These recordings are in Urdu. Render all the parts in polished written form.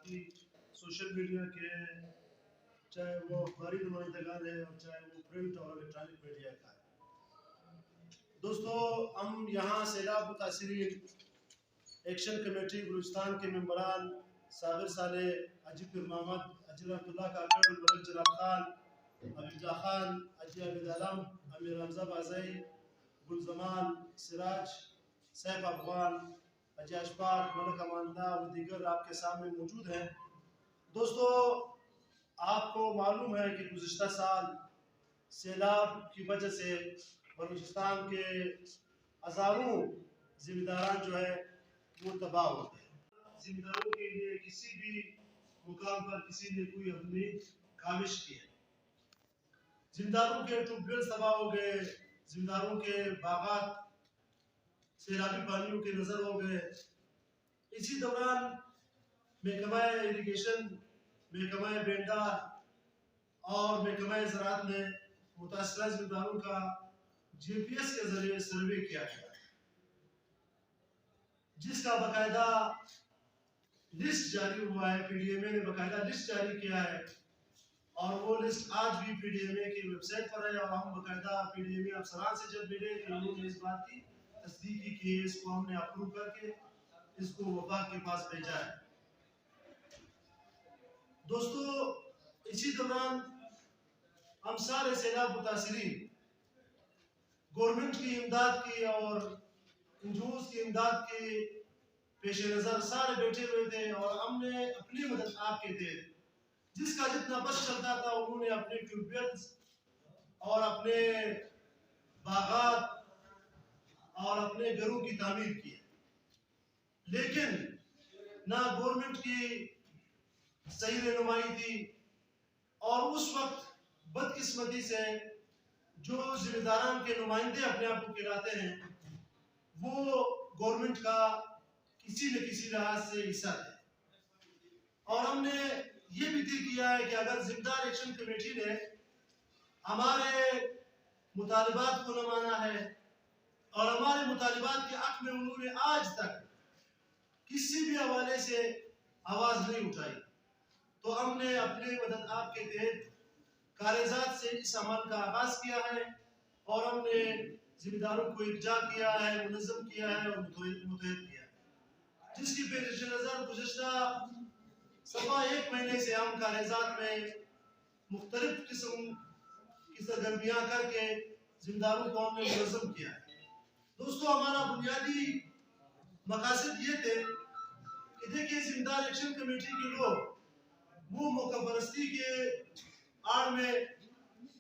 باقی سوشل میڈیا کے چاہے وہ اخباری نمائندگان ہے اور چاہے وہ پرنٹ اور الیکٹرانک میڈیا کا ہے۔ دوستو ہم یہاں سیلاب متاثرین ایکشن کمیٹی بلوچستان کے ممبران صابر صالح، حاجی پیر محمد، حاجی رحمت اللہ کاکڑ، ملک جلال خان، عبد اللہ خان، حاجی عبد علم، امیر حمزہ بازئی، گلزمان، سراج، سیف افغان، حاجی اشفاق، ملک امان اللہ اور دیگر آپ کے سامنے موجود ہیں۔ دوستو آپ کو معلوم ہے کہ گزشتہ سال سیلاب کی وجہ سے بلوچستان کے ہزاروں ذمہ داران جو ہے وہ تباہ ہو گئے۔ ذمہ داروں کے لیے کسی بھی مقام پر کسی نے کوئی اپنی کاوش کی ہے۔ ذمہ داروں کے ٹیوب ویل تباہ ہو گئے، ذمہ داروں کے باغات سیلابی پانیوں کے نظر ہو گئے۔ اسی دوران محکمہ اریگیشن، محکمہ بینڈا اور محکمہ زراعت نے متاثرہ ذمہ داروں کا GPS کے ذریعے سروے کیا گیا، جس کا باقاعدہ لسٹ جاری ہوا ہے۔ PDMA نے باقاعدہ لسٹ جاری کیا ہے اور وہ لسٹ آج بھی PDMA کی ویب سائٹ پر ہے، اور ہم باقاعدہ PDMA افسران سے جب ملے کہ انہوں نے اس بات کی تصدیق کی کہ اس کو ہم نے اپروو کر کے اس کو وفاق کے پاس بھیجا ہے۔ دوستو اسی دوران ہم سارے سیلاب متاثرین گورنمنٹ کی امداد کی اور NGOs کی امداد کے پیش نظر سارے بیٹھے ہوئے تھے، اور ہم نے اپنی مدد آپ کے تھے جس کا جتنا بس چلتا تھا انہوں نے اپنے ٹیوب ویلز اور اپنے باغات اور اپنے گھروں کی تعمیر کی، لیکن نہ گورنمنٹ کی صحیح رہنمائی تھی، اور اس وقت بدقسمتی سے جو ذمہ داران کے نمائندے اپنے آپ کو کہلاتے ہیں وہ گورنمنٹ کا کسی نہ کسی لحاظ سے حصہ تھے۔ اور ہم نے یہ بھی طے کیا ہے کہ اگر ذمہ دار ایکشن کمیٹی نے ہمارے مطالبات کو نہ مانا ہے اور ہمارے مطالبات کے حق میں انہوں نے آج تک کسی بھی حوالے سے آواز نہیں اٹھائی، تو ہم نے اپنے مدد آپ کے تحت کاغذات سے اس عمل کا آغاز کیا ہے، اور ہم نے ذمہ داروں کو اکجا کیا ہے، منظم کیا ہے اور متحد کیا ہے، جس کی پیش نظر گزشتہ سوا ایک مہینے سے ہم کاغذات میں مختلف قسم کی سرگرمیاں کر کے ذمہ داروں کو ہم نے منظم کیا ہے۔ دوستو ہمارا بنیادی مقاصد یہ تھے کہ دیکھیں ذمہ دار ایکشن کمیٹی کے لوگ وہ موقع پرستی کے آڑ میں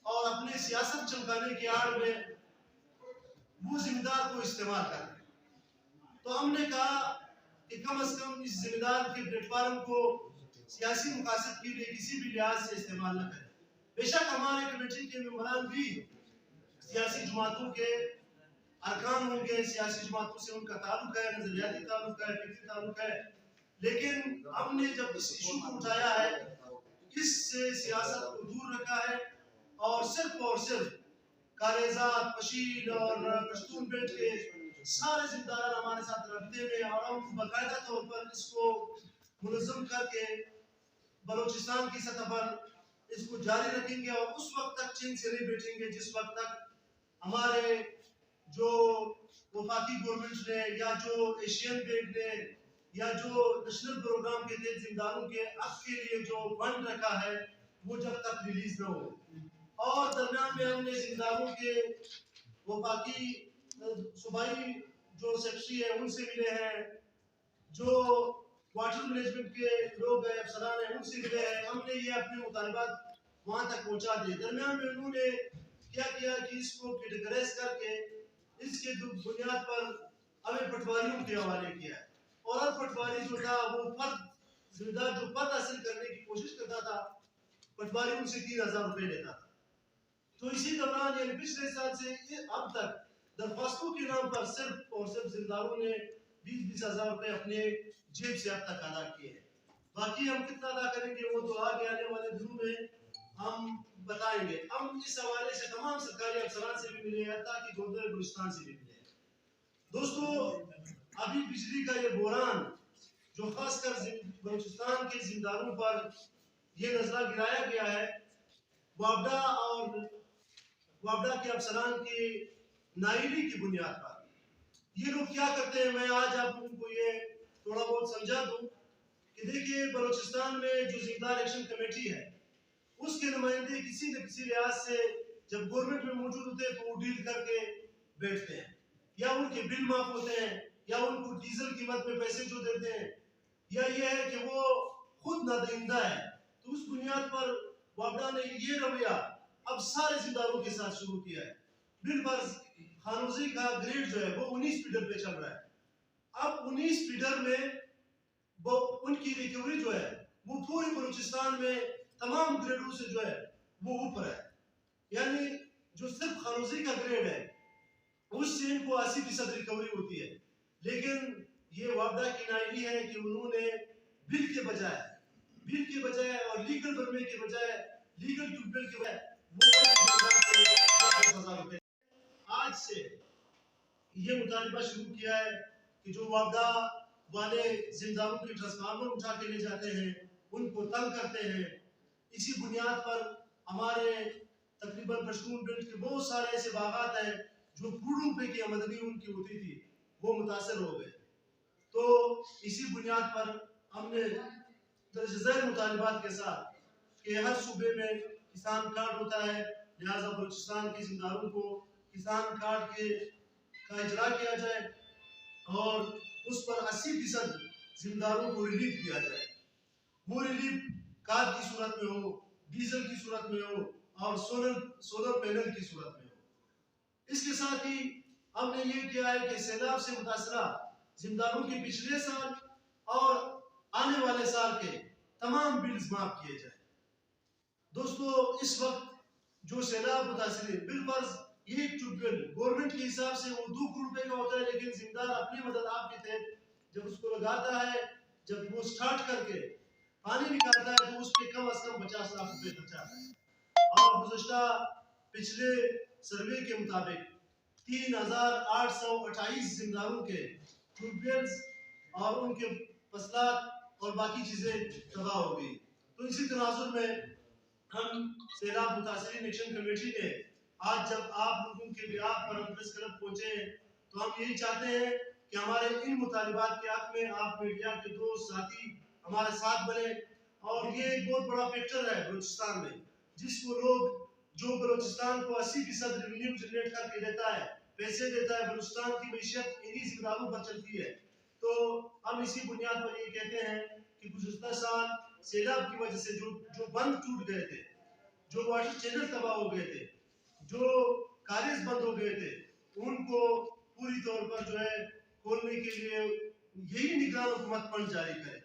اور اپنے سیاست چمکانے کے آڑ میں وہ ذمہ دار کو استعمال کر رہے ہیں، تو ہم نے کہا کہ کم از کم اس ذمہ دار کے پلیٹ فارم کو سیاسی مقاصد کے لیے کسی بھی لحاظ سے استعمال نہ کریں۔ بے شک ہمارے کمیٹی کے ممبران بھی سیاسی جماعتوں کے ارکان ہوں گے، سیاسی جماعتوں سے ان کا تعلق ہے، نظریاتی تعلق ہے، فکری تعلق ہے، لیکن ہم نے جب اس ایشو کو اٹھایا ہے اس سے سیاست کو دور رکھا ہے، اور صرف کاغذات، پشیل اور پشتون بیلٹ کے سارے ذمہ دار ہمارے ساتھ رابطے میں، اور ہم باقاعدہ طور پر اس کو منظم کر کے بلوچستان کی سطح پر اس کو جاری رکھیں گے، اور اس وقت تک چین سے نہیں بیٹھیں گے جس وقت تک ہمارے جو وفاقی گورنمنٹ نے یا جو ایشین بینک نے یا جو نیشنل پروگرام کے تحت ذمہ داروں کے حق کے لیے جو فنڈ رکھا ہے وہ جب تک ریلیز نہ ہو۔ اور درمیان میں ہم نے ذمہ داروں کے وفاقی صوبائی جو سیکرٹری ہے ان سے ملے ہیں، جو واٹر مینجمنٹ کے لوگ ہیں، افسران ہیں، ان سے ملے ہیں، ہم نے یہ اپنے مطالبات وہاں تک پہنچا دیے۔ درمیان میں انہوں نے کیا کیا کہ اس کو کیٹیگرائز کر کے اس کے بنیاد پر ہمیں پٹواریوں کے حوالے کیا ہے، اور ہر پٹواری جو تھا وہ فرد ذمہ دار جو فرد حاصل کرنے کی کوشش کرتا تھا پٹواری ان سے 3000 روپے لیتا تھا۔ تو اسی دوران یعنی پچھلے سال سے اب تک درخواستوں کے نام پر صرف اور صرف ذمہ داروں نے 20-20 ہزار روپے اپنے جیب سے اب تک ادا کیے ہیں۔ باقی ہم کتنا ادا کریں گے وہ تو آگے آنے والے دنوں میں ہم بتائیں گے۔ ہم اس حوالے سے تمام سرکاری افسران سے بھی ملے ہیں، تاکہ گورنر بلوچستان سے بھی ملے ہیں۔ دوستو ابھی بجلی کا یہ بحران جو خاص کر بلوچستان کے زمینداروں پر یہ نظرہ گرایا گیا ہے وابڈا اور وابڈا کے افسران کی نااہلی کی بنیاد پر۔ یہ لوگ کیا کرتے ہیں، میں آج آپ لوگوں کو یہ تھوڑا بہت سمجھا دوں کہ دیکھیے بلوچستان میں جو زمیندار ایکشن کمیٹی ہے اس کے نمائندے کسی نہ کسی ریاض سے جب گورنمنٹ میں موجود ہوتے ہیں تو وہ ڈیل کر کے بیٹھتے ہیں، یا ان کے بل معاف ہوتے ہیں، یا ان کو ڈیزل قیمت میں پیسے جو دیتے ہیں، یا یہ ہے کہ وہ خود نادہندہ ہے۔ تو اس بنیاد پر وابڈا نے یہ رویہ اب سارے زمینداروں کے ساتھ شروع کیا ہے۔ بالفرض خانوزی کا گریڈ جو ہے وہ 19 فیڈر پہ چل رہا ہے۔ اب 19 فیڈر میں وہ ان کی ریکوری جو ہے وہ پورے بلوچستان میں تمام گریڈوں سے جو ہے وہ اوپر ہے، یعنی جو صرف خانوزی کا گریڈ ہے اس سے ان کو 80% ریکوری ہوتی ہے، لیکن یہ وابڈا کی نااہلی ہے کہ انہوں نے بل کے بجائے اور لیگل برمے کے بجائے لیگل ٹوبل کے بجائے وہ 10,000 روپے آج سے یہ مطالبہ شروع کیا ہے کہ جو وابڈا والے زمینداروں کے ٹرانسفارمر اٹھا کے لے جاتے ہیں ان کو تنگ کرتے ہیں، اسی بنیاد پر ہمارے تقریباً پشتون بیلٹ کے بہت سارے ایسے باغات ہیں جو کروڑوں روپے کی آمدنی ان کی ہوتی تھی وہ متاثر ہو گئے۔ تو اسی بنیاد پر ہم نے درج ذیل مطالبات کے ساتھ کہ ہر صوبے میں کسان کارڈ ہوتا ہے، لہٰذا بلوچستان کے زمینداروں کو کسان کارڈ کا اجرا کیا جائے اور اس پر 80% زمینداروں کو ریلیف دیا جائے۔ وہ ریلیف کارڈ کی صورت میں ہو، ڈیزل کی صورت میں ہو اور سولر پینل کی صورت میں ہو۔ اس کے ساتھ ہی ہم نے یہ کیا ہے کہ سیلاب سے متاثرہ زمینداروں کے پچھلے سال اور آنے والے سال کے تمام بلز معاف کیے جائیں۔ دوستو اس وقت جو سیلاب متاثرین بالفرض یہ ٹیوب ویل گورنمنٹ کے حساب سے وہ 2 کروڑ روپے کا ہوتا ہے، لیکن زمیندار اپنی مدد آپ کے تحت جب اس کو لگاتا ہے، جب وہ سٹارٹ کر کے پانی نکالتا ہے تو اس پہ کم از کم 50 لاکھ روپے خرچ آتا ہے۔ اور گزشتہ پچھلے سروے کے مطابق 3,828 زمینداروں کے ٹیوب ویلز اور ان کے فصلات اور باقی چیزیں تباہ ہو گئی۔ تو اسی تناظر میں ہم سیلاب متاثرین ایکشن کمیٹی نے آج جب آپ لوگوں کے بیان پر پریس کلب پہنچے ہیں تو ہم یہی چاہتے ہیں کہ ہمارے ان مطالبات کے حق میں آپ میڈیا کے دوست ساتھی ہمارے ساتھ بنے، اور یہ ایک بہت بڑا فیکٹر ہے بلوچستان میں جس کو لوگ جو بلوچستان کو 80% ریونیو جنریٹ کر کے دیتا ہے، پیسے دیتا ہے، بلوچستان کی معیشت انہی زمینداروں پر چلتی ہے۔ تو ہم اسی بنیاد پر یہ کہتے ہیں کہ گزشتہ سال سیلاب کی وجہ سے جو بند ٹوٹ گئے تھے، جو واٹر چینل تباہ ہو گئے تھے، جو کالج بند ہو گئے تھے، ان کو پوری طور پر جو ہے کھولنے کے لیے یہی نگران حکومت فنڈ جاری کرے۔